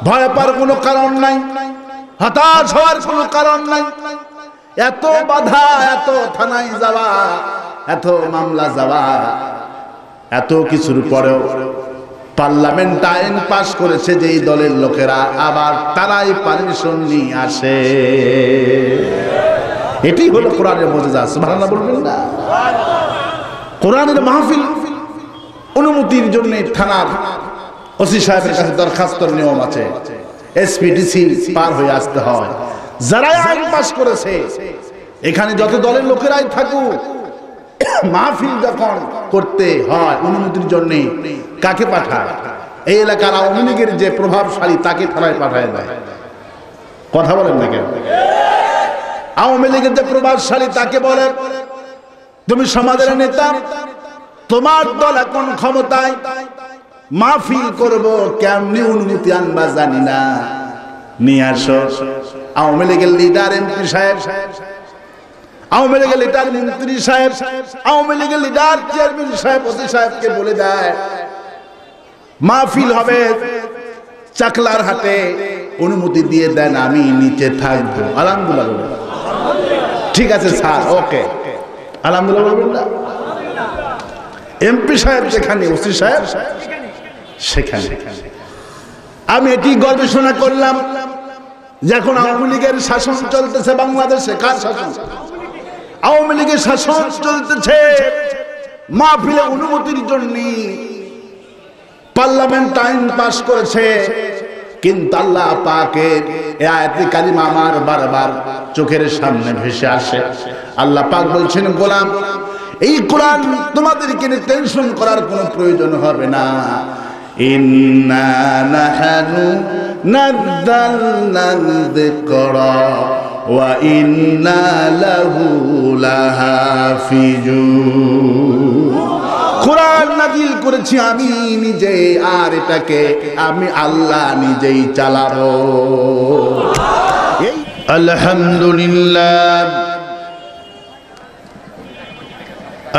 ভয় পাওয়ার কোনো কারণ নাই, হতাশ হওয়ার কোনো কারণ নাই। এত বাধা, এত থানায় যাওয়া, এত মামলা যাওয়া, এত কিছুর পরেও পার্লামেন্ট আইন পাস করেছে যেই দলের লোকেরা, আবার তারাই পারমিশন নিয়ে আসে। এটাই হলো কোরআনের মুজিজা। সুবহানাল্লাহ বলবেন না? কোরআনের মাহফিল অনুমতির জন্য থানার ওসি সাহেবের কাছে দরখাস্তর নিয়ম আছে, এসপিডিসি পার হয়ে আসতে হয়। যারা আইন পাস করেছে, এখানে যত দলের লোকেরাই থাকুক, মাহফিল যখন করতে হয় অনুমতির জন্য কাকে পাঠায়? এই এলাকার আওয়ামী লীগের যে প্রভাবশালী তাকে থানায় পাঠায় দেয়। কথা বলেন না কেন? আওয়ামী লীগের যে প্রভাবশালী তাকে বলে, তুমি সমাজের নেতা, তোমার দল এখন ক্ষমতায়, মাহফিল করব, কেমনি অনুমতি আনবা জানি না, নিয়ে আসো। আওয়ামী লীগের লিডার এমপি সাহেব, আওয়ামী লীগের লিডার মন্ত্রী সাহেব, আওয়ামী লীগের লিডার চেয়ারম্যান সাহেব, ওসি সাহেবকে বলে দেয় মাহফিল হবে চাকলার হাটে, অনুমতি দিয়ে দেন, আমি নিচে থাকবো। আলহামদুলিল্লাহ। ঠিক আছে স্যার, ওকে, আলহামদুলিল্লাহ বলবেন না? এমপি সাহেব যেখানে, ওসি সাহেব সেখানে। আমি এটি গবেষণা করলাম, যখন আওয়ামী লীগের শাসন চলতেছে বাংলাদেশে, কার শাসন? আওয়ামী লীগের শাসন চলতেছে, মাহফিলে অনুমতির জন্য পার্লামেন্ট আইন পাস করেছে, কিন্তু আল্লাহ পাকের এই আয়াতে কালিমা আমার বারবার চোখের সামনে ভেসে আসে। আল্লাহ পাক বলছেন, গোলাম, এই কোরআন তোমাদেরকে নিয়ে টেনশন করার কোনো প্রয়োজন হবে না। ইন্না নাহনু নাযালনা যিকরা ওয়া ইন্না লাহু লাহাফিজুন। কোরআন নাযিল করেছি আমি নিজে, আর এটাকে আমি আল্লাহ নিজেই চালাবো। আলহামদুলিল্লাহ,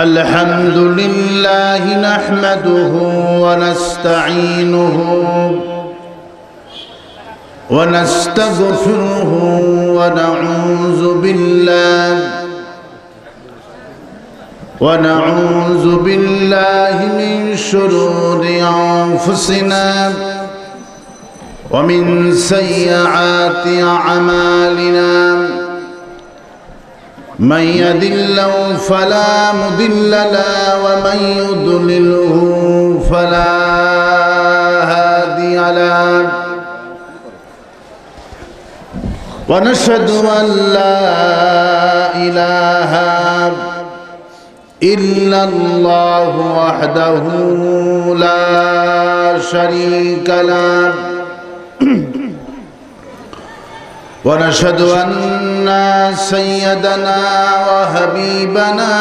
আলহামদুলিল্লাহ নাহমাদুহু ওয়া নাস্তাঈনুহু ওয়া নাস্তাগফিরুহু ওয়া নাউযু বিল্লাহি মিন শুরুরি আনফুসিনা ওয়া মিন সাইয়্যাতি আ'মালিনা। من يهد الله فلا مضل له ومن يضلله فلا هادي له، ونشهد أن لا إله إلا الله وحده لا شريك له، ونشهد أن سيدنا وحبيبنا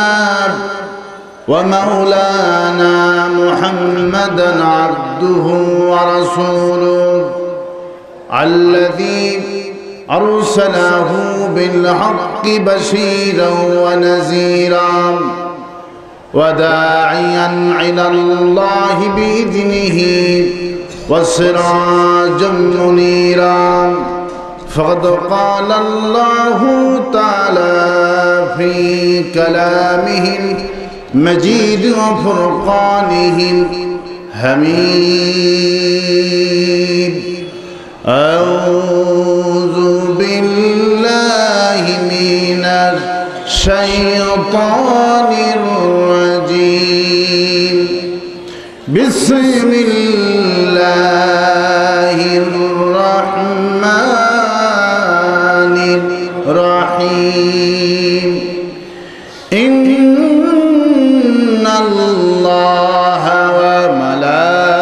ومولانا محمدا عبده ورسوله الذي أرسله بالحق بشيرا ونذيرا وداعيا إلى الله بإذنه وسراجا منيرا. فقد قال الله تعالى في كلامه المجيد وفرقانه الحميد: أعوذ بالله من الشيطان الرجيم. بسم الله الرحمن الرحيم. إن الله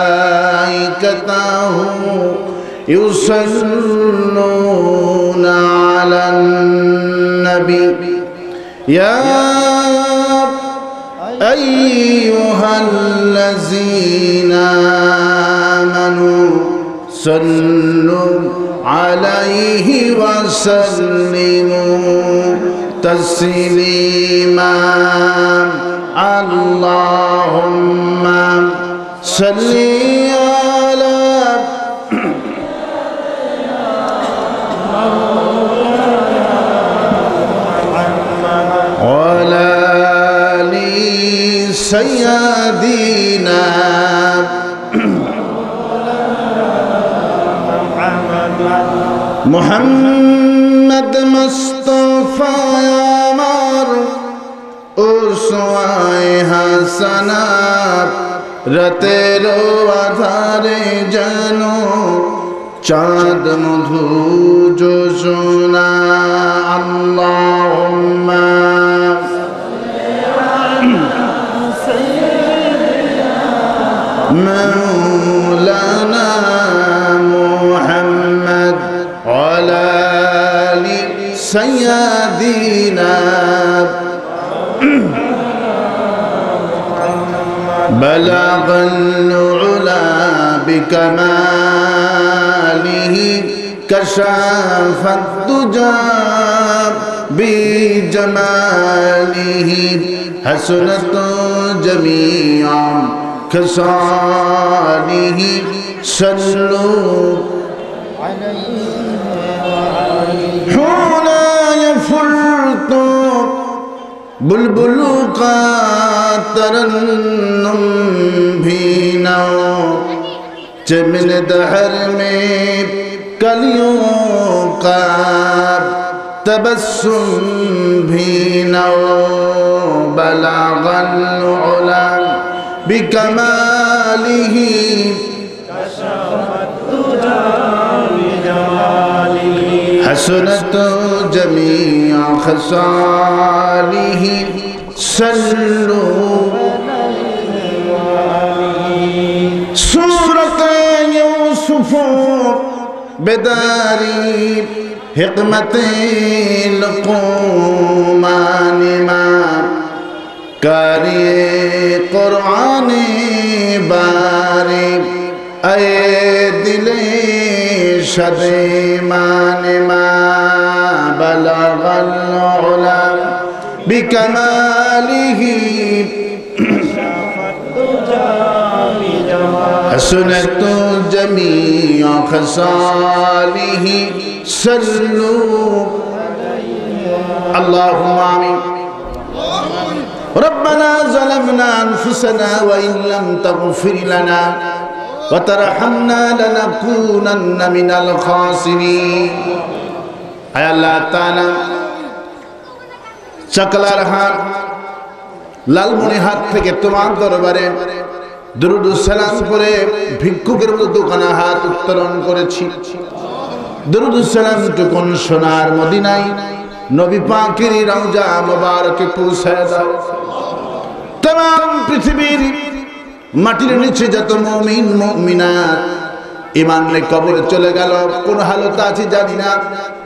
وملائكته يصلون على النبي يا أيها الذين آمنوا صلوا عليه وسلموا تسليما. اللهم صل على سيدنا محمد مصطفى আমার উসওয়ায়ে হাসানা রাতের আধারে যেন চাঁদ মধু যোজনা আল্লাহুম্মা مولانا محمد وعلى آل سيدنا بلغ العلا بكماله كشف الدجى بجماله حسنت جميعا خصاله صلوا هنا يفرط بلبل ترنم भी ना चमन दहर में कलियों का तबस्सुम भी ना बलागल उला بكماله حسنت جميع خصاله صلوا سورة يوسف بداري حكمة القمان ما کاری قرآن باری اے دل شدیمان ما بلغ العلا بکماله حسنت جمیع خصاله صلوا اللهم آمین ربنا ظلمنا أنفسنا وإن لم تغفر لنا وترحمنا لنكونن من الخاسرين أي الله تعالى চকলার হাট লালমনিহাট থেকে তোমার দরবারে দুরূদ ও সালাম করে ভিক্ষুকের মতো দোকানে হাত উত্তোলন করেছি। দুরূদ ও সালাম টুকুন সোনার মদিনায় নবী পাকের রওজা মুবারকে পৌঁছায় দাও। तमाम পৃথিবীর মাটির নিচে যত মুমিন মুমিনাত ঈমান নিয়ে কবরে চলে গেল, কোন হালতে আছে জানি না,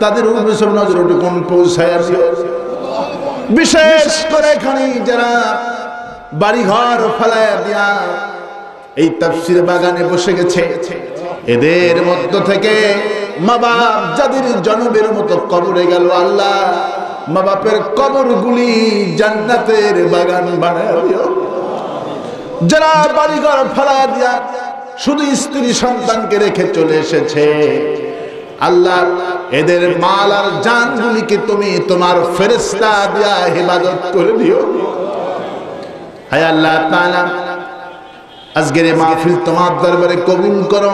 তাদের উপরে সব নজর টুকুন পৌঁছায় দিও। বিশেষ করে এখানে যারা বাড়ি ঘর ফেলায় দিয়া এই তাফসীর বাগানে বসে গেছে, এদের মধ্য থেকে মা বাপ যাদের জনমের মতো কবরে গেল, আল্লাহ মা বাপের কবরগুলি জান্নাতের বাগান বানায় দিও। যারা বাড়ি ঘর ফেলায় দিয়া শুধু স্ত্রী সন্তানকে রেখে চলে এসেছে, আল্লাহ এদের মাল আর জানগুলিকে তুমি তোমার ফেরেশতা দিয়া হেফাজত করে দিও। হে আল্লাহ তাআলা, আজকের মাহফিল তোমার দরবারে কবুল করো।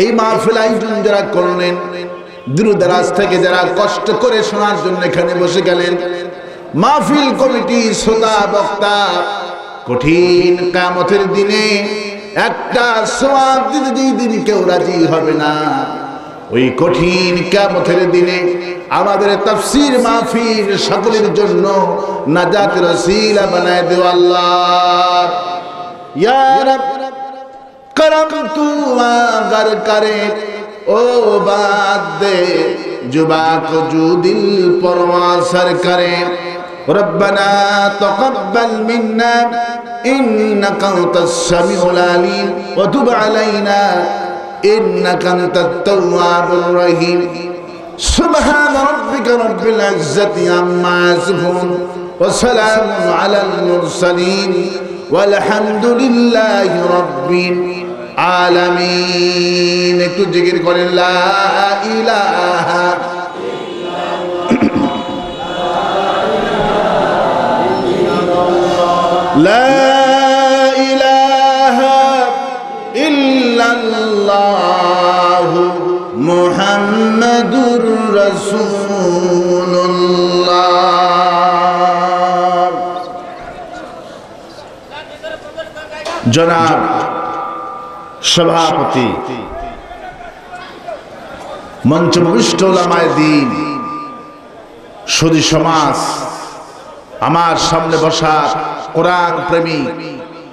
এই মাহফিল আয়োজন যারা করলেন, দূর দরাজ থেকে যারা কষ্ট করে শোনার জন্য এখানে বসে গেলেন, মাহফিল কমিটি, শ্রোতা, বক্তা, কঠিন কিয়ামতের দিনে একটা সওয়াব দিতে যেই দিন কেউ রাজি হবে না, ওই কঠিন কিয়ামতের দিনে আমাদের তাফসীর মাহফিল সকলের জন্য নাজাতের ওসিলা বানায় দিও আল্লাহ। ইয়া রব করম তু আগার করে ও বাদ দে जुबा को जो दिल परवासर करे। रब्बना तक़ब्बल मिन्ना इन्नका अंतस समीउल अलीम व तुब अलैना इन्नका अंतत तव्वाबुर रहीम। सुब्हान रब्बिका रब्बिल इज्जति अम्मा यसिफून व सलामुन अलल मुरसलीन वल्हम्दुलिल्लाहि रब्बिल आलमीन। একটু জিকির করেন লা ইলাহা ইল্লাল্লাহ, লা মুহাম্মাদুর রাসূলুল্লাহ। জনাব সভাপতি, মঞ্চভূষ্ট উলামায়ে দ্বীন, সুধী সমাজ, আমার সামনে বসা কোরআন প্রেমী,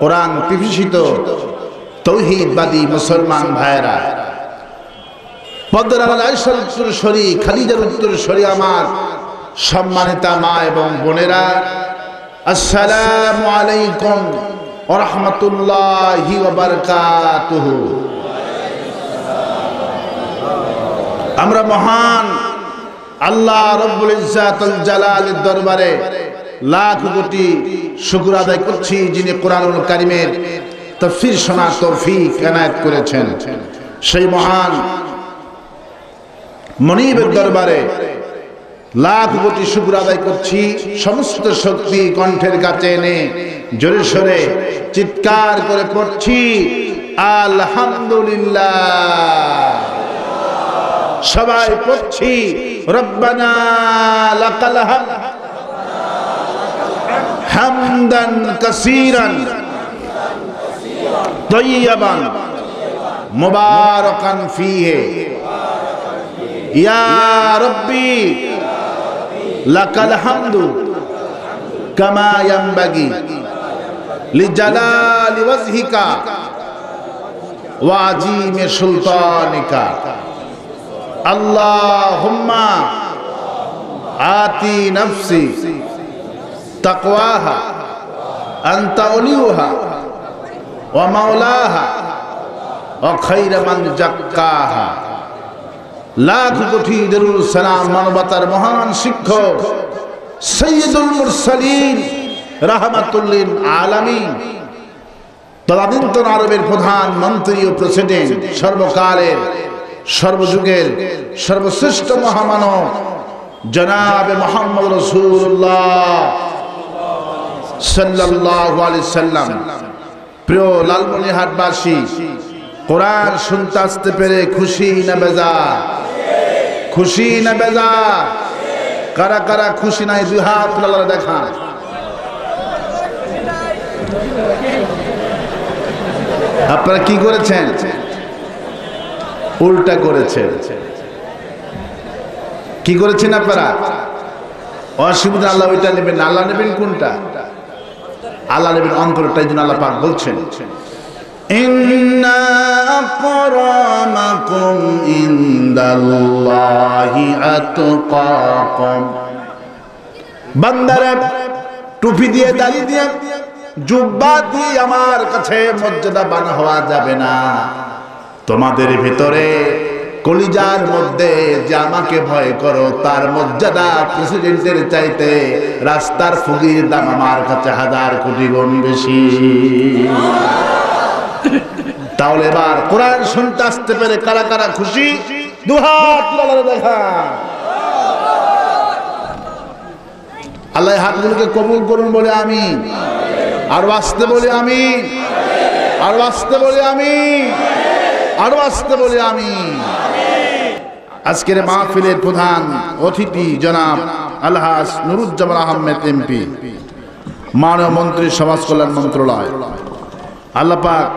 কোরআন পিপাসিত তৌহিদবাদী মুসলমান ভাইয়েরা, পদ্মার আয়েশার উত্তরসূরি, খাদিজার উত্তরসূরি আমার সম্মানিতা মা এবং বোনেরা, আসসালামু আলাইকুম ওয়া রাহমাতুল্লাহি ওয়া বারাকাতুহু। আমরা মহান আল্লাহ রব্বুল ইজ্জাতুল জালালের দরবারে লাখ কোটি শুকর আদায় করছি, যিনি কোরআনুল কারীমের তাফসীর শোনার তৌফিক এনায়েত করেছেন। সেই মহান মনিবের দরবারে লাখ কোটি শুকর আদায় করছি। সমস্ত শক্তি কণ্ঠের কাছে এনে জোরে সোরে চিৎকার করে পড়ছি আলহামদুলিল্লাহ। সবাই পড়ছি রব্বানা লাকাল হামদ হামদান কাসীরান তাইয়্যিবান মুবারাকান ফীহি ইয়া রাব্বি লাকাল হামদু কামা ইয়ানবাগি লিজালালি ওয়াজহিকা ওয়া আযীমি সুলতানিকা। আল্লাহুম্মা আতি নাফসি তাকওয়াহা আনতা ওলিয়ুহা ওয়া মাওলাহা ওয়া খায়রা মান যাক্কাহা। লাখ কোটি দরুদ সালাম মানবতার মহান শিক্ষক সাইয়্যিদুল মুরসালিন রাহমাতুল লিল আলামিন, তদানীন্তন আরবের প্রধানমন্ত্রী ও প্রেসিডেন্ট, সর্বকালের সর্বযুগের সর্বশ্রেষ্ঠ মহামানব জনাবে মুহাম্মদ রাসূলুল্লাহ সাল্লাল্লাহু আলাইহি সাল্লাম। প্রিয় লালমনিরহাটবাসী, কোরআন শুনতে আসতে পেরে খুশি না বেজার? খুশি না বেজার? কারা কারা খুশি নাই দুই হাত তুলে দেখান। আপনারা কি করেছেন? উল্টা করেছেন। কি করেছেন আপনারা? অসুবিধা আল্লাহ ওইটা নেবেন না। আল্লাহ নেবেন কোনটা? আল্লাহ নেবেন অন্তরটা। এই জন্য আল্লাহ পাক বলছেন ইন্না আকরামাকুম ইনদাল্লাহি আতকাকুম। বান্দারে টুপি দিয়ে, দাড়ি দিয়ে, জুব্বা দিয়ে আমার কাছে মর্যাদাবান হওয়া যাবে না। তোমাদের ভিতরে কলিজার মধ্যে যে আমাকে ভয় করো, তার মর্যাদা প্রেসিডেন্টের চাইতে রাস্তার ফকির দাম আমার কাছে 1000 কোটি গুণ বেশি। তাহলে এবার কোরআন শুনতে আসতে পেরে কারা কারা খুশি? দুহাত তুলে দেখা। আল্লাহ হাতগুলোকে কবুল করুন বলে আমিন। আর আসতে বলে আমিন। আর আসতে বলে আমিন। আর আসতে বলে আমিন। আজকের মাহফিলের প্রধান অতিথি জনাব আলহাজ নুরুজ্জামান আহমেদ এমপি, মাননীয় মন্ত্রী, সমাজ কল্যাণ মন্ত্রণালয়। আল্লাহ পাক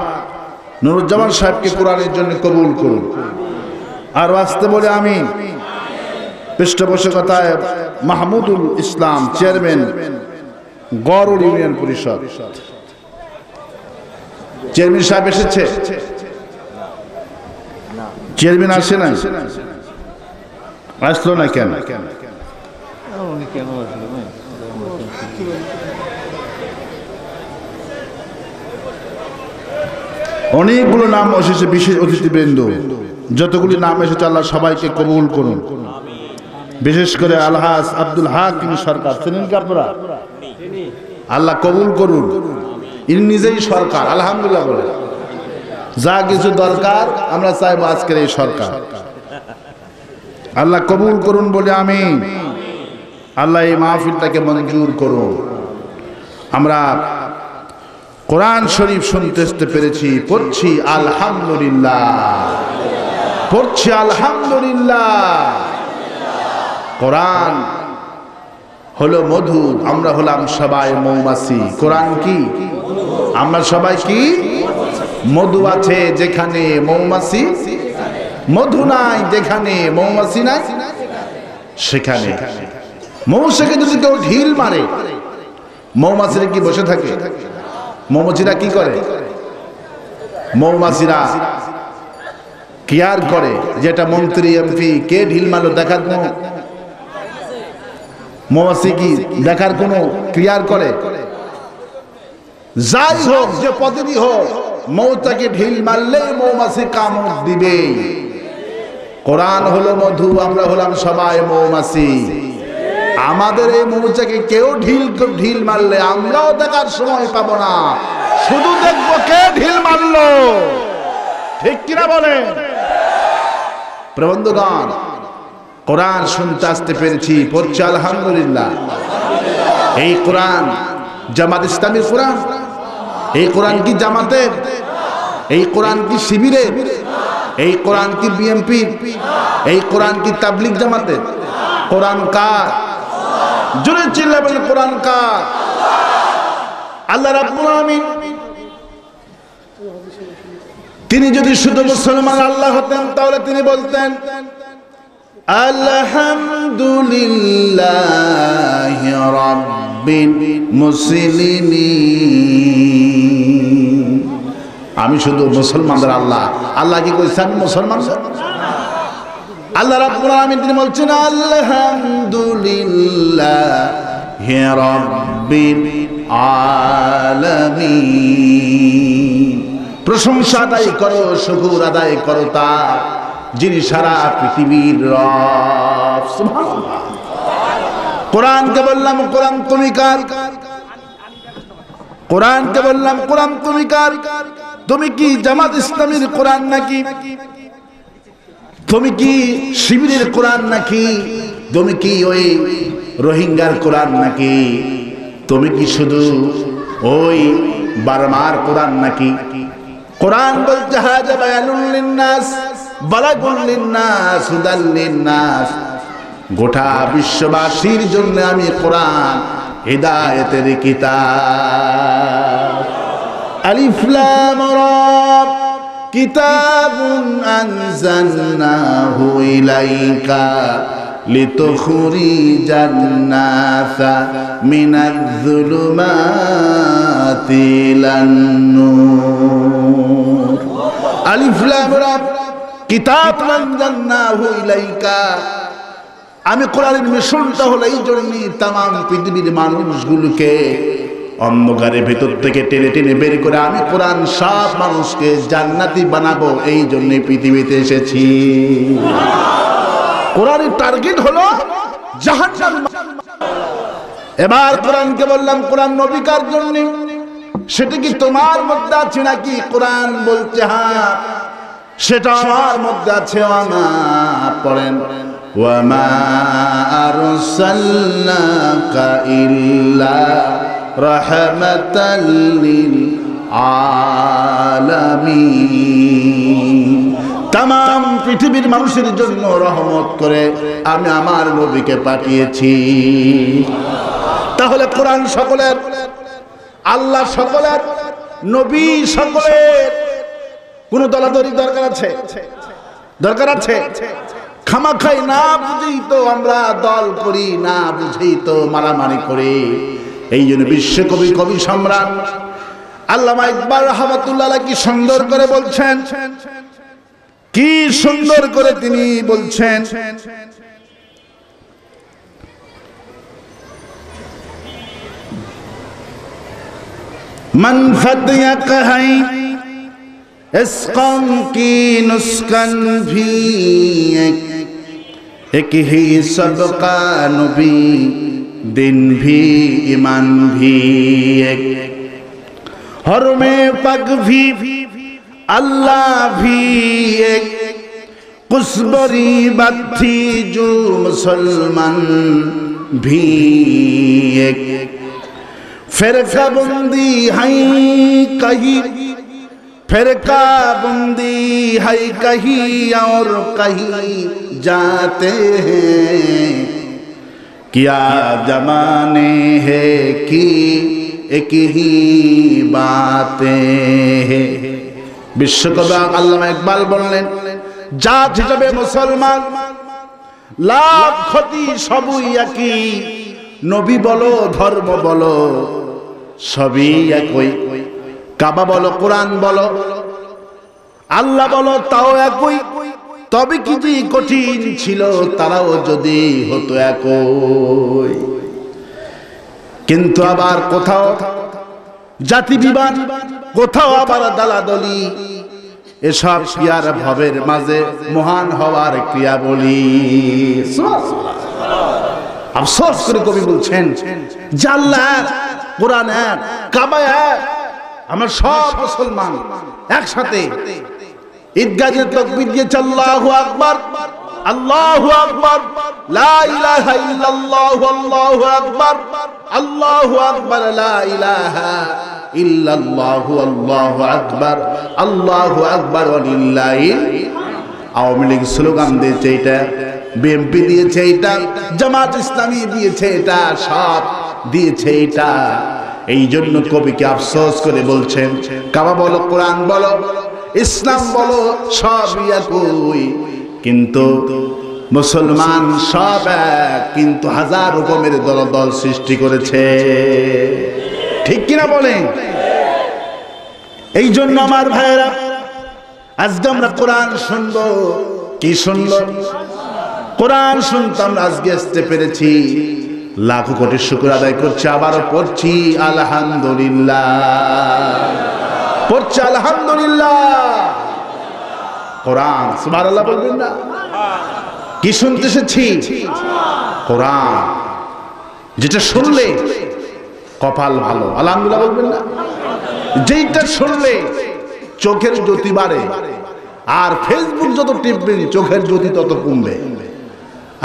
নুরুজ্জামান সাহেবকে কোরআনের জন্য কবুল করুন। আর আসতে বলে আমিন। পৃষ্ঠপোষকতায় মাহমুদুল ইসলাম, চেয়ারম্যান গড় ইউনিয়ন পরিষদ। চেয়ারম্যান সাহেব এসেছে? চেয়ারম্যান আসে না? আসলো না কেন? অনেকগুলো নাম এসেছে, বিশেষ অতিথিবৃন্দ যতগুলি নাম এসেছে আল্লাহ সবাইকে কবুল করুন। বিশেষ করে আলহাজ আব্দুল হাকিম সরকার, চেনেন কি আপনারা? আল্লাহ কবুল করুন। ইনি নিজেই সরকার, আলহামদুলিল্লাহ বলে। যা কিছু দরকার আমরা চাইবো আজকের এই সরকার। আল্লাহ কবুল করুন বলে আমিন। আল্লাহ এই মাহফিলটাকে মঞ্জুর করুন। আমরা কোরআন শরীফ শুনতে পেরেছি, পড়ছি আলহামদুলিল্লাহ। পড়ছি আলহামদুলিল্লাহ। কোরআন হলো মধু, আমরা হলাম সবাই মৌমাছি। কোরআন কি? আমরা সবাই কি? মধু আছে যেখানে মৌমাছি, মধু নাই যেখানে মৌমাছি নাই সেখানে। মৌমাছিকে যদি কেউ ঢিল মারে, মৌমাছিরা কি বসে থাকে? মৌমাছিরা কি করে? মৌমাছিরা কেয়ার করে, যেটা মন্ত্রী এমপি কে ঢিল মারলো দেখার কোনো মৌমাছি কি দেখার কোনো কেয়ার করে? যাই হোক, যে পদবি হোক, মৌটাকে ঢিল মারলে মৌমাছি কামড় দিবে। কোরআন হলো মধু, আমরা হলাম সবাই মৌমাছি। আমাদের এই মৌচাকে কেউ ঢিল মারলে আমরাও দেখার সময় পাবো না, শুধু দেখবো কে ঢিল মারলো। ঠিক কিনা বলে? প্রবন্ধগণ, কোরআন শুনতে আসতে পেরেছি, পড়ছি আলহামদুলিল্লাহ। এই কোরআন জামাত ইসলামীর কোরআন। এই কোরআন কি জামাতের? এই কোরআন কি শিবিরের? এই কোরআন কি বিএনপি? এই কোরআন কি তাবলিগ জামাতের? কোরআন কার? জোরে চিল্লাবেন বলেন কোরআন কার? আল্লাহ রাব্বুল আলামিন তিনি যদি শুধু মুসলমান আল্লাহ হতেন তাহলে তিনি বলতেন আলহামদুলিল্লাহি রাব্বিল মুসলিমিন। আমি শুধু মুসলমানদের আল্লাহ। আল্লাহ কি কইছেন মুসলমান? আল্লাহ রাব্বুল আলামিন তিনি বলছেন আলহামদুলিল্লাহি রাব্বিল আলামিন। প্রশংসা আদায় করো, শুকর আদায় করো তার যিনি সারা পৃথিবীর রব। সুবহানাল্লাহ। কোরআনকে বললাম কোরআন তুমি কার? কোরআনকে বললাম কোরআন তুমি কার? তুমি কি জামাত ইসলামীর কোরআন নাকি? তুমি কি শিবিরের কোরআন নাকি? তুমি কি ওই রোহিঙ্গার কোরআন নাকি? তুমি কি শুধু ওই বার্মার কোরআন নাকি? কোরআন বলতে হাজা বায়ানুল লিন্নাস বালাগুল লিন্নাস হুদাল লিন্নাস। গোটা বিশ্ববাসীর জন্য আমি কোরআন হিদায়াতের কিতাব। আলিফ লাম রা কিতাবুন আনজালনাহু ইলাইকা লিতুখরিজান নাসা মিনাজ-যুলুমাতি ইলান-নূর। আলিফ লাম রা কিতাবুন আনজালনাহু ইলাইকা। আমি কোরআনের মিশনটা হলো এই জন্যই তামাম পৃথিবীর মানুষগুলোকে অন্ধকারের ভেতর থেকে টেনে টেনে বের করে আমি কোরআন সব মানুষকে জান্নাতি বানাবো, এই জন্যই পৃথিবীতে এসেছি। কোরআনের টার্গেট হলো জাহান্নাম। এবার কোরআনকে বললাম কোরআন নবীকার জন্য, সেটা কি তোমার মধ্যে আছে নাকি? কোরআন বলছে হ্যাঁ, সেটা আমার মধ্যে আছে। আমা পড়েন ওয়ামা আরসালনাকা ইল্লা রাহমাতাল লিল আলামিন। तमाम পৃথিবীর মানুষের জন্য রহমত করে আমি আমার নবীকে পাঠিয়েছি। তাহলে কোরআন সকলের, আল্লাহ সকলের, নবী সকলের। কোন দলাদলি দরকার আছে? দরকার আছে? খামাখাই না বুঝেই তো আমরা দল করি, না বুঝেই তো মারামারি করি। এই জন্য বিশ্বকবি, কবি সম্রাট আল্লামা ইকবাল রাহমাতুল্লাহ আলাইহি কি সুন্দর করে বলছেন, কি সুন্দর করে তিনি বলছেন, মান ফাতিয়া কাহাই ইসকাম কি নুসকান ভি एक ही सबका नबी दिन भी ईमान भी एक हर में पग भी अल्लाह भी एक कुसबरी बात थी जो मुसलमान भी एक फिरका बंदी है कहीं फिरका बंदी है कहीं और कहीं जाते हैं क्या जमाने हैं कि एक ही बातें हैं। বিশ্বকবি আল্লামা ইকবাল বললেন, জাত হিসেবে মুসলমান, লাভ ক্ষতি সবই একই, নবী বলো ধর্ম বলো সবই একই, কাবা বলো কোরআন বলো আল্লাহ বলো তাও একই। তবে কি যে কঠিন ছিল তারাও যদি হতো একই। কিন্তু আবার কোথাও জাতি বিবাদ, কোথাও আবার দালাদলি, এসব ক্রিয়ার ভাবের মাঝে মহান হওয়ার ক্রিয়া বলি। আফসোস করে কবি বলছেন যে আল্লাহ কোরআন এক, কাবা এক, আমরা সব মুসলমান একসাথে ঈদগাহে তাকবীর দিয়েছে আল্লাহু আকবার, আল্লাহু আকবার, লা ইলাহা ইল্লাল্লাহু আল্লাহু আকবার, আল্লাহু আকবার, লা ইলাহা ইল্লাল্লাহু আল্লাহু আকবার, আল্লাহু আকবার ওয়ালিল্লাহিল। আওয়ামী লীগ স্লোগান দিয়েছে এটা, বিএনপি দিয়েছে এটা, জামাত ইসলামী দিয়েছে এটা, সব দিয়েছে এটা। এই জন্য কবিকে আফসোস করে বলছেন, কাবা বলো কোরআন বলো ইসলাম বলো সবই একই, কিন্তু মুসলমান সব এক, কিন্তু হাজার রকমের দলদল সৃষ্টি করেছে। ঠিক কিনা বলেন? এই জন্য আমার ভাইয়েরা, আজকে আমরা কোরআন শুনবো। কি শুনবো? কোরআন শুনতাম, আজকে আসতে পেরেছি, লাখো কোটি শুকর আদায় করছি। আবারও পড়ছি আলহামদুলিল্লাহ, পড়ছি আলহামদুলিল্লাহ। কোরআন, সুবহানাল্লাহ বলবেন না? কি শুনতে এসেছি? কোরআন। যেটা শুনলে কপাল ভালো, আলহামদুলিল্লাহ বলবেন না? যেইটা শুনলে চোখের জ্যোতি বাড়ে, আর ফেসবুক যত টিপবেন চোখের জ্যোতি তত কমবে।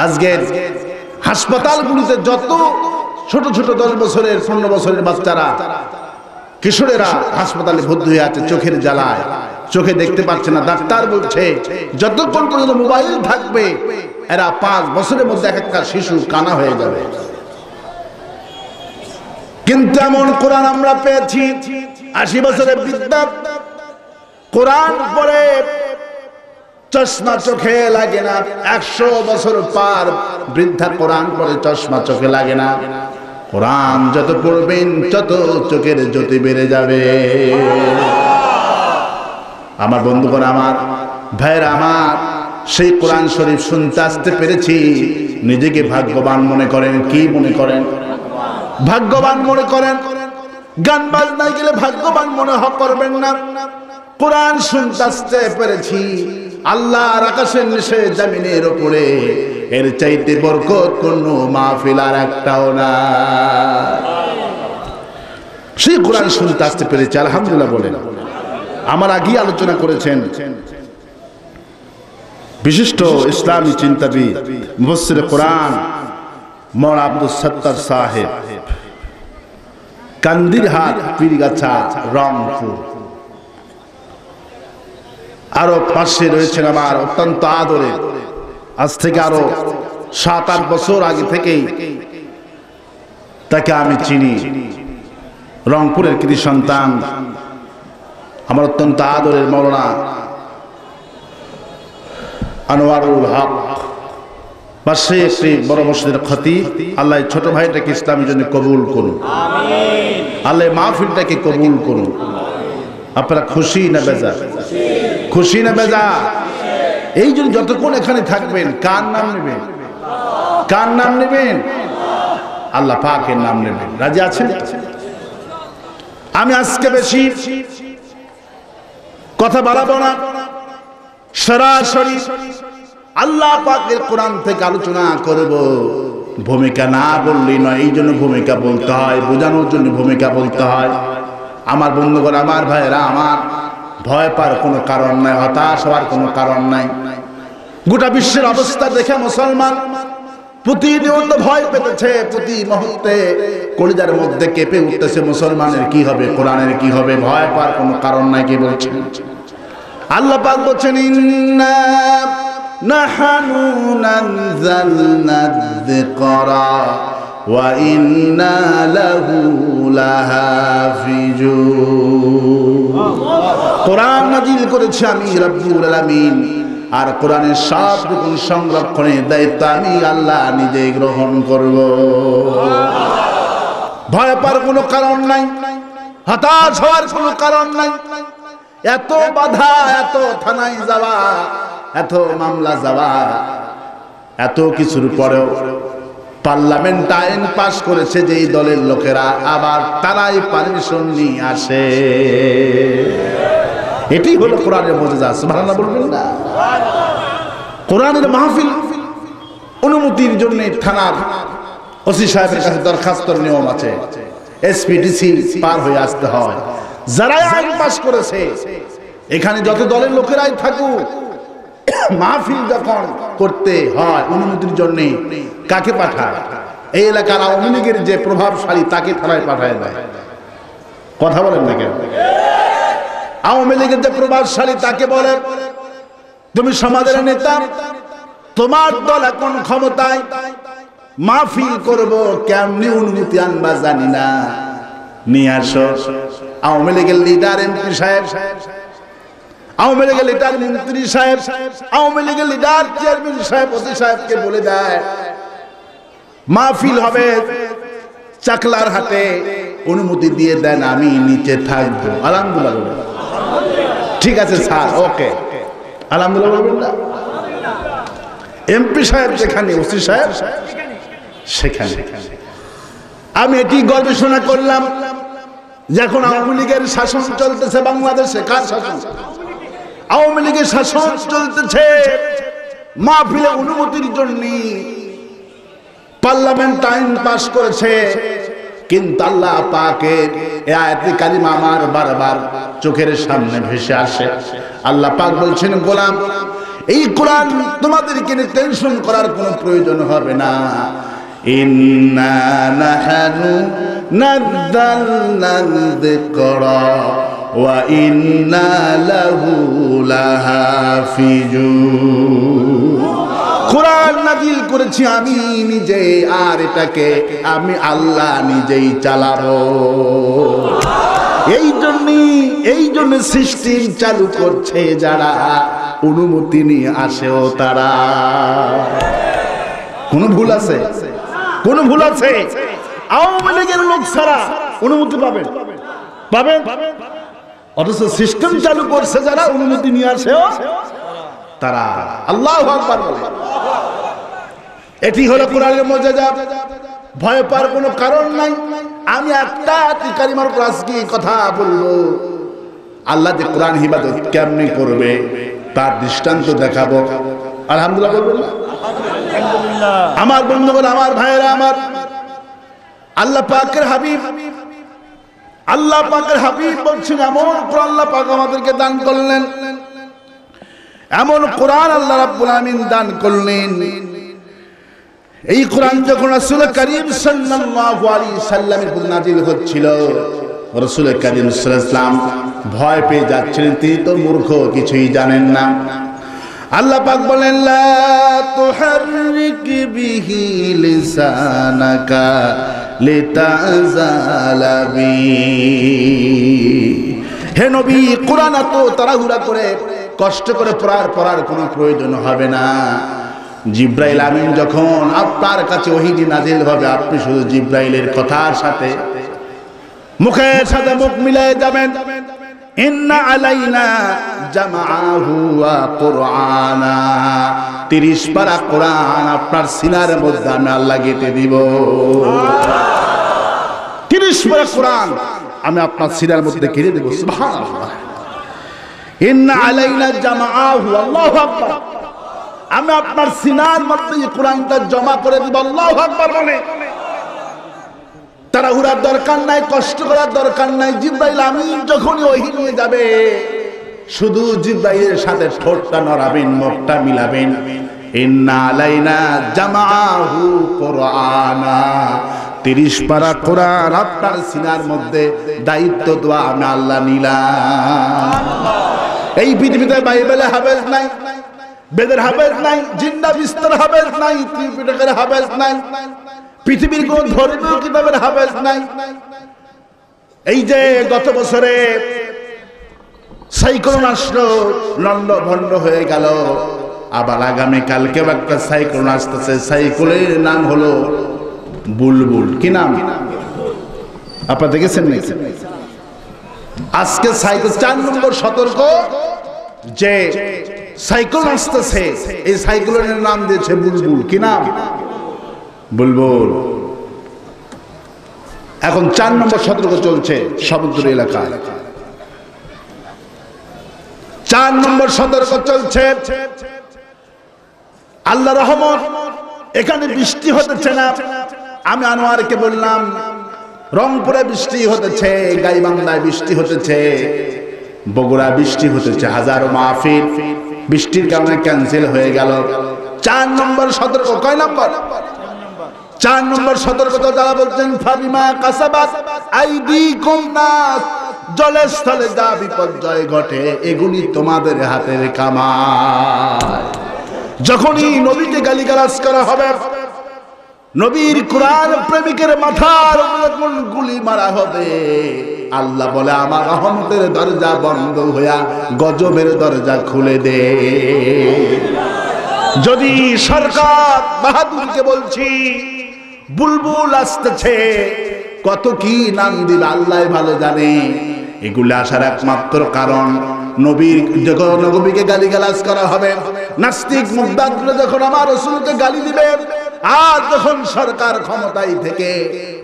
আজকে হাসপাতালগুলোতে যত ছোট ছোট 10 বছরের 15 বছরের বাচ্চারা, কিশোরেরা হাসপাতালে ভর্তি হয়ে আছে চোখের জ্বালায়, চোখে দেখতে পাচ্ছে না। ডাক্তার বলছে যতক্ষণ পর্যন্ত মোবাইল থাকবে এরা 5 বছরের মধ্যে এক একটা শিশু কানা হয়ে যাবে। কিন্তু এমন কোরআন আমরা পেয়েছি, 80 বছরের বৃদ্ধা কোরআন পড়ে চশমা চোখে লাগে না। 100 বছর পার বৃদ্ধা কোরআন পড়ে চশমা চোখে লাগে না। কোরআন যত পড়বেন তত চোখের জ্যোতি বেড়ে যাবে। আমার বন্ধুগণ, আমার ভাইরা আমার, সেই কোরআন শরীফ শুনতে আসতে পেরেছি, নিজেকে ভাগ্যবান মনে করেন। কি মনে করেন? ভাগ্যবান মনে করেন। গান বাজনায় গেলে ভাগ্যবান মনে করবেন না। কোরআন শুনতে আসতে পেরেছি, আল্লাহর আকাশের নিচে জমিনের উপরে এর চাইতে বরকত কোনো মাহফিল আর একটাও না। সেই কোরআন শুনতে আসতে পেরেছি, আলহামদুলিল্লাহ বলেন। আমার আগেই আলোচনা করেছেন বিশিষ্ট ইসলামী চিন্তাবিদ মুফাসসির কোরআন মওলানা আব্দুল সত্তার সাহেব, কান্দিরহাট, পীরগাছা, রংপুর। আরো পাশে রয়েছেন আমার অত্যন্ত আদরে, আজ থেকে আরো 7-8 বছর আগে থেকেই তাকে আমি চিনি, রংপুরের কৃতি সন্তান, আমার অত্যন্ত আদরের মওলানা আনোয়ারুল হক। পাশে একটি বড় মসজিদের খতিব। আল্লাহ ছোট ভাইটাকে ইসলামের জন্য কবুল করুন, আল্লাহ মাহফিলটাকে কবুল করুন। আপনারা খুশি না বেজা? খুশি না বেজা? এই জন্য যতক্ষণ এখানে থাকবেন কার নাম নেবেন? কার নাম নেবেন? আল্লাহ পাকের নাম নেবেন। রাজি আছেন? আমি আজকে বেশি কথা বাড়াবো না, সরাসরি আল্লাহ পাকের কোরআন থেকে আলোচনা করব। ভূমিকা না বললেই নয়, এই জন্য ভূমিকা বলতে হয়, বোঝানোর জন্য ভূমিকা বলতে হয়। আমার বন্ধুগণ, আমার ভাইয়েরা আমার, ভয় পাওয়ার কোনো কারণ নাই, হতাশ হওয়ার কোনো কারণ নাই। গোটা বিশ্বের অবস্থা দেখে মুসলমান প্রতিনিয়ত ভয় পেতেছে, প্রতি মুহূর্তে কলিজার মধ্যে কেঁপে উঠতেছে মুসলমানের কি হবে, কোরআনের কি হবে। ভয় পাওয়ার কোনো কারণ নাই। কি বলছেন আল্লাহ পাক? বলছেন ইন্না নাহনু নাযালনা যিকরা ওয়া ইন্না লাহু লাহাফিজুন। কোরআন নাযিল করেছি আমি রব্বুল আলামিন, আর কোরআনের সব রকম সংরক্ষণের দায়িত্ব আমি আল্লাহ নিজেই গ্রহণ করব। ভয় পাওয়ার কোনো কারণ নাই, হতাশ হওয়ার কোনো কারণ নাই। এত বাধা, এত থানায় যাওয়া, এত মামলা যাওয়া, এত কিছুর পরেও পার্লামেন্ট আইন পাশ করেছে যেই দলের লোকেরা, আবার তারাই পারমিশন নিয়ে আসে। এটি হলো কোরআনের মুজিজা। সুবহানাল্লাহ বলবেন না? কোরআনের মাহফিল অনুমতির জন্য থানার ওসি সাহেবের কাছে দরখাস্তর নিয়ম আছে, এসপিডিসি পার হয়ে আসতে হয়। যারা আইন পাশ করেছে, এখানে যত দলের লোকেরাই থাকুক, মাহফিল যখন করতে হয় অনুমতির জন্য কাকে পাঠায়? এই এলাকার আওয়ামী লীগের যে প্রভাবশালী তাকে থানায় পাঠায় দেয়। কথা বলেন না কেন? আওয়ামী লীগের যে প্রভাবশালী তাকে বলে, তুমি সমাজের নেতা, তোমার দল এখন ক্ষমতায়, মাহফিল করব, কেমনি অনুমতি আনবা জানি না, নিয়ে আসো। আওয়ামী লীগের লিডার এমপি সাহেব, আওয়ামী লীগের লিডার মন্ত্রী সাহেব, আওয়ামী লীগের লিডার চেয়ারম্যান সাহেব, ওসি সাহেবকে বলে দেয় মাহফিল হবে চাকলার হাটে, অনুমতি দিয়ে দেন, আমি নিচে থাকবো। আলহামদুলিল্লাহ। ঠিক আছে স্যার, ওকে, আলহামদুলিল্লাহ বলবেন না? এমপি সাহেব যেখানে, ওসি সাহেব সেখানে। আমি এটি গবেষণা করলাম, যখন আওয়ামী লীগের শাসন চলতেছে বাংলাদেশে, কার শাসন? আওয়ামী লীগের শাসন চলতেছে, মাহফিলে অনুমতির জন্য পার্লামেন্ট আইন পাশ করেছে, কিন্তু আল্লাহ পাকের এই আয়াতে কারিমা আমার বারবার চোখের সামনে ভেসে আসে। আল্লাহ পাক বলছেন, গোলাম, এই কোরআন তোমাদেরকে নিয়ে টেনশন করার কোনো প্রয়োজন হবে না। ইন্না নাহনু নাযালনা যিকরা ওয়া ইন্না লাহু লাহাফিজুন। কোরআন নাযিল করেছি আমি নিজে, আর এটাকে আমি আল্লাহ নিজেই চালাবো। এই জন্য সিস্টেম চালু করছে যারা, অনুমতি নিয়ে আসেও তারা। কোন ভুল আছে? কোন ভুল আছে? আওয়ামী লীগের লোক ছাড়া অনুমতি পাবেন, অথচ সিস্টেম চালু করছে যারা, অনুমতি নিয়ে আসেও তারা। আল্লাহু আকবার বলে। এটি হলো কোরআনের মুজিজা। ভয় পাওয়ার কোনো কারণ নাই। আমি একটা কারিমার উপর আজকে কথা বলবো, আল্লাহ যে কোরআন ইবাদত কেমনি করবে তার দৃষ্টান্ত দেখাবো। আলহামদুলিল্লাহ বলবেন না? আমার বন্ধুগণ, আমার ভাইয়েরা, আমার আল্লাহ পাকের হাবিব, আল্লাহ পাকের হাবিব বলছেন, এমন কোরআন আল্লাহ পাক আমাদেরকে দান করলেন, এমন কোরআন আল্লাহ রাব্বুল আমিন দান করলেন। এই কোরআন যখন রাসূল করিম সাল্লাল্লাহু আলাইহি সাল্লামের উপর নাযিল হচ্ছিল, রাসূল করিম সাল্লাল্লাহু আলাইহি সাল্লাম ভয় পেয়ে যাচ্ছিলেন, তিনি তো মূর্খ, কিছুই জানেন না। আল্লাহ পাক বলেন, লা তুহাররিক বিহি লিসানাকা লিতাযালা বি। হে নবী, কোরআন এত তাড়াহুড়া করে কষ্ট করে পড়ার কোনো প্রয়োজন হবে না। জিব্রাইল আমিন যখন আপনার কাছে ওহী নাযিল হবে, আপনি শুধু জিব্রাইলের কথার সাথে মুখের সাথে মুখ মিলিয়ে যাবেন। ইন্না আলাইনা জামাআহু ওয়া কুরআনা, 30 পারা কোরআন আপনার সিনার মধ্যে আমি আল্লাহ গেঁথে দিব। 30 পারা কোরআন আমি আপনার সিনার মধ্যে গেঁথে দেব। সুবহানাল্লাহ। ইন্না আলাইনা জামাআহু, আল্লাহু আকবার, আমি আপনার সিনার মধ্যে এই কোরআনটা জমা করে দিব। আল্লাহু আকবার বলে। তাড়াহুড়ার দরকার নাই, কষ্ট করার দরকার নাই। জিব্রাইল আমিন যখনই ওহী নিয়ে যাবে, শুধু জিব্রাইলের সাথে ঠোঁটটা নড়াবেন, মুখটা মিলাবেন, ইন্না আলাইনা জামাআহু কুরআনা 30 পারা কোরআন আপনার সিনার মধ্যে দায়িত্ব দেওয়া আমি আল্লাহ নিলাম। এই পৃথিবীতে বাইবেলে হাফেজ নাই, বেদের হাফেজ নাই, জিন্দা বিস্তর হাফেজ নাই, ত্রিপিটকের হাফেজ নাই, পৃথিবীর কোন ধর্মীয় কিতাবের হাফেজ নাই। এই যে গত বছরে সাইক্লোন আসলো, লন্ড ভন্ড হয়ে গেল, আবার আগামী কালকে একটা সাইক্লোন আসতেছে। সাইক্লোনের নাম হলো বুলবুল। কি নাম আপনারা দেখেছেন নাকি? আজকে সাইক্লোন 4 নম্বর সতর্ক যে সাইক্লোন আসতেছে, এই সাইক্লোনের নাম দিয়েছে বুলবুল। কি নাম? বুলবুল। এখন 4 নম্বর সতর্ক চলছে সমুদ্র এলাকায়। 4 নম্বর সতর্ক চলছে। আল্লাহ রহমত, এখানে বৃষ্টি হতেছে না। আমি আনোয়ারকে বললাম রংপুরে বৃষ্টি হতেছে, গাইবান্ধায় বৃষ্টি হতেছে, বগুড়া বৃষ্টি হতেছে, হাজারো মাহফিল বৃষ্টির কারণে ক্যান্সেল হয়ে গেল। 4 নম্বর সতর্ক। কয় নম্বর? 4 নম্বর সতর্ক তো যারা বলছেন ফাবিমা কাসাবাত আইদিকুম নাস, জলে স্থলে যা বিপর্যয় ঘটে এগুলি তোমাদের হাতের কামাই। যখনই নবীকে গালিগালাজ করা হবে, নবীর কোরআন প্রেমিকের মাথার উপর গুলি মারা হবে, আল্লাহ বলে আমার রহমতের দরজা বন্ধ হইয়া গজবের দরজা খুলে দে। যদি সরকার বাহাদুরকে বলছি বুলবুল আসতেছে, কত কি নাম দিবে আল্লাহ ভালো জানে। এগুলো আসার একমাত্র কারণ নবীর যখন নবীকে গালিগালাজ করা হবে, নাস্তিক মুদ্দাগুলো যখন আমার রাসূলকে গালি দিবে, আর যখন সরকার ক্ষমতায় থেকে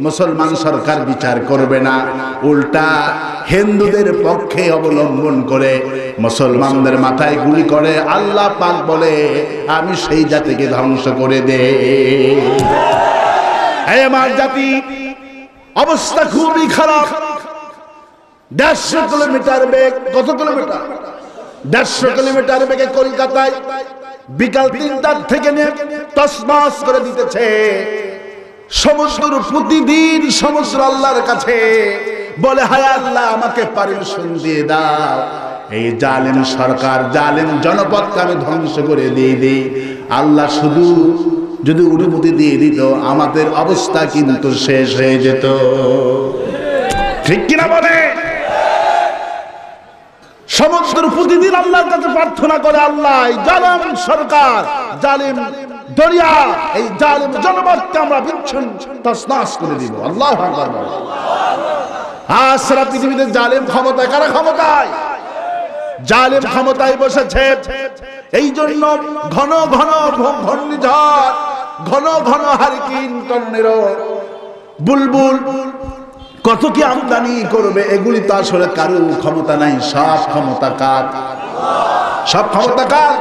মুসলমান সরকার বিচার করবে না, উল্টা হিন্দুদের পক্ষে অবলম্বন করে মুসলমানদের মাথায় গুলি করে, আল্লাহ পাক বলে আমি সেই জাতিকে ধ্বংস করে দে। আমার জাতি অবস্থা খুবই খারাপ। 150 কিলোমিটার বেগ, কত কিলোমিটার? 150 কিলোমিটার বেগে কলকাতায় বিকাল 3টার থেকে নিয়ে তসমাস করে দিতেছে সমুদ্র। প্রতিদিন সমুদ্র আল্লাহর কাছে বলে হায় আল্লাহ আমাকে পারমিশন দিয়ে দাও, এই জালেম সরকার জালেম জনপদকে আমি ধ্বংস করে দিয়ে দিই। আল্লাহ শুধু যদি অনুমতি দিয়ে দিত আমাদের অবস্থা কিন্তু শেষ হয়ে যেত। ঠিক কিনা বলে? সমুদ্র প্রতিদিন আল্লাহর কাছে প্রার্থনা করে আল্লাহ এই জালেম সরকার, জালেম দরিয়া, এই জালেম জনপদকে আমরা বিচ্ছিন্ন তছনছ করে দিব। আল্লাহু আকবার। আজ সারা পৃথিবীতে জালেম ক্ষমতায়, কারা ক্ষমতায়? জালেম ক্ষমতায় বসেছে। এই জন্য ঘন ঘন ঘূর্ণিঝড়, ঘন ঘন হারিকেন, টর্নেডো, বুলবুল কত কি আমদানি করবে, এগুলি তো আসলে কারো ক্ষমতা নাই। সব ক্ষমতা কার? সব ক্ষমতা কার?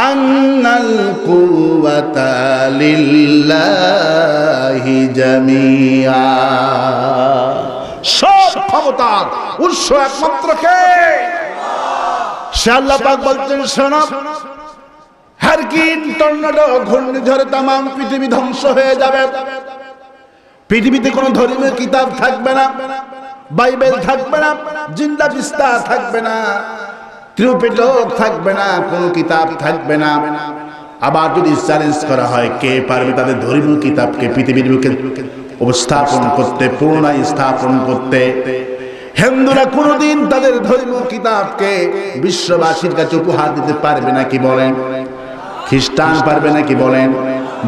আন্নাল কুওয়াতা লিল্লাহি জামিআ। সব ক্ষমতার উৎস একমাত্র কে? সে আল্লাহ পাক বলছেন শোনো, হারিকেন, টর্নেডো, ঘূর্ণিঝড়ে তামাম পৃথিবী ধ্বংস হয়ে যাবে। পৃথিবীতে কোনো ধর্মীয় কিতাব থাকবে না, বাইবেল থাকবে না, জিন্দা বিস্তার থাকবে না, ত্রিপিটক থাকবে না, কোনো কিতাব থাকবে না। আবার যদি চ্যালেঞ্জ করা হয় কে পারবে তাদের ধর্মীয় কিতাবকে পৃথিবীর বুকে উপস্থাপন করতে, পুনরায় স্থাপন করতে? হিন্দুরা কোনোদিন তাদের ধর্মীয় কিতাবকে বিশ্ববাসীর কাছে উপহার দিতে পারবে না কি বলেন? খ্রিস্টান পারবে না কি বলেন?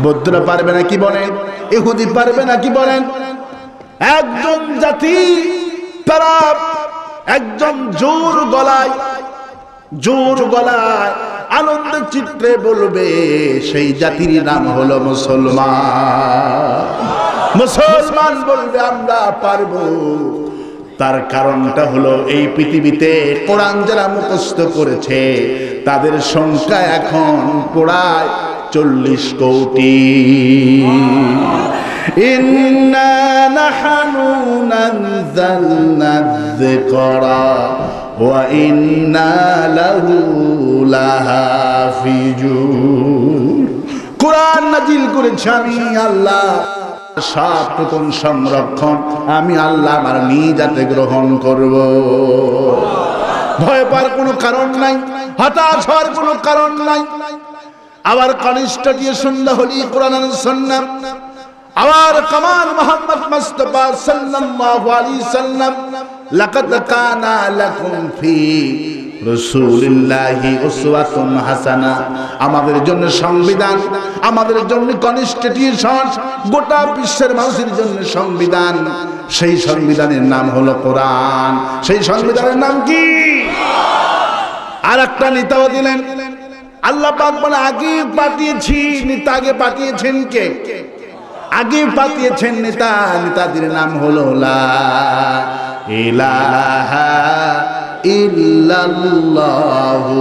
বৌদ্ধরা পারবে না কি বলেন? ইহুদি পারবে না কি বলেন? একজন জাতি তারা একজন জোর গলায় আনন্দ চিত্রে বলবে সেই জাতির নাম হলো মুসলমান। মুসলমান বলবে আমরা পারবো। তার কারণটা হলো এই পৃথিবীতে কোরআন যারা মুখস্থ করেছে তাদের সংখ্যা এখন প্রায় 40 কোটি। ইন্না নাহনু নাযালনা যিকরা ওয়া ইন্না লাহু লাহাফিজুন। কোরআন নাজিল করেছি আমি আল্লাহ, সব প্রথম সংরক্ষণ আমি আল্লাহ আমার নিজ হাতে গ্রহণ করব। ভয় পাওয়ার কোনো কারণ নাই, হতাশ হওয়ার কোনো কারণ নাই। আবার কনিষ্ঠ দিয়ে সন্ধ্যা হলি কোরআন আর সুন্নাহ, আবার কামাল মুহাম্মদ মুস্তাফা সাল্লাল্লাহু আলাইহি সাল্লাম, লাকাদ কানা লাকুম ফি রাসূলিল্লাহি উসওয়াতুন হাসানা। আমাদের জন্য সংবিধান, আমাদের জন্য কনস্টিটিউশন, গোটা বিশ্বের মানুষের জন্য সংবিধান। সেই সংবিধানের নাম হলো কোরআন। সেই সংবিধানের নাম কি? আর একটা নেতাও দিলেন আল্লাহ পাক বলে আগে পাঠিয়েছি। নেতা আগে পাঠিয়েছেন কে? আগে পাঠিয়েছেন নেতা। নেতাদের নাম হলো লা ইলাহা ইল্লাল্লাহু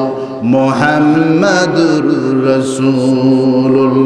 মুহাম্মাদুর রাসূলুল্লাহ।